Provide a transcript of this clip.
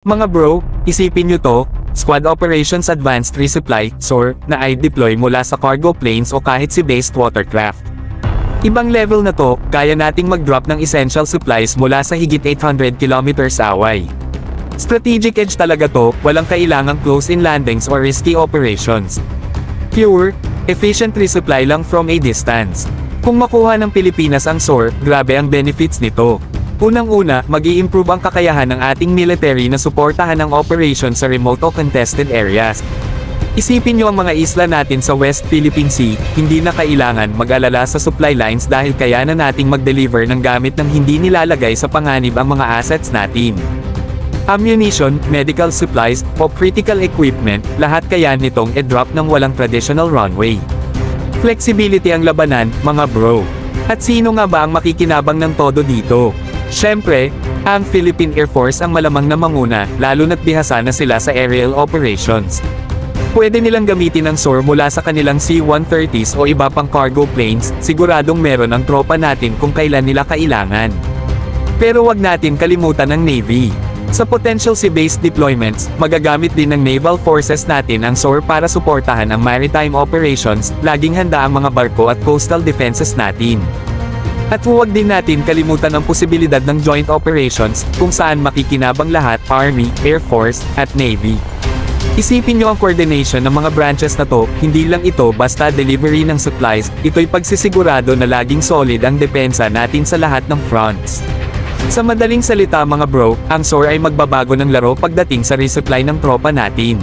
Mga bro, isipin nyo to, Squad Operations Advanced Resupply, SOR, na i-deploy mula sa cargo planes o kahit si based watercraft. Ibang level na to, kaya nating mag-drop ng essential supplies mula sa higit 800 kilometers away. Strategic edge talaga to, walang kailangang close-in landings or risky operations. Pure, efficient resupply lang from a distance. Kung makuha ng Pilipinas ang SOR, grabe ang benefits nito. Unang-una, mag-i-improve ang kakayahan ng ating military na suportahan ang operation sa remote o contested areas. Isipin nyo ang mga isla natin sa West Philippine Sea, hindi na kailangan mag-alala sa supply lines dahil kaya na nating mag-deliver ng gamit ng hindi nilalagay sa panganib ang mga assets natin. Ammunition, medical supplies, o critical equipment, lahat kaya nitong i-drop ng walang traditional runway. Flexibility ang labanan, mga bro. At sino nga ba ang makikinabang ng todo dito? Siyempre, ang Philippine Air Force ang malamang na manguna, lalo na't bihasa na sila sa aerial operations. Pwede nilang gamitin ang SOR mula sa kanilang C-130s o iba pang cargo planes, siguradong meron ang tropa natin kung kailan nila kailangan. Pero wag natin kalimutan ang Navy. Sa potential sea-based deployments, magagamit din ng naval forces natin ang SOR para suportahan ang maritime operations, laging handa ang mga barko at coastal defenses natin. At huwag din natin kalimutan ang posibilidad ng joint operations, kung saan makikinabang lahat, Army, Air Force, at Navy. Isipin nyo ang coordination ng mga branches na to, hindi lang ito basta delivery ng supplies, ito'y pagsisigurado na laging solid ang depensa natin sa lahat ng fronts. Sa madaling salita mga bro, ang SOR ay magbabago ng laro pagdating sa resupply ng tropa natin.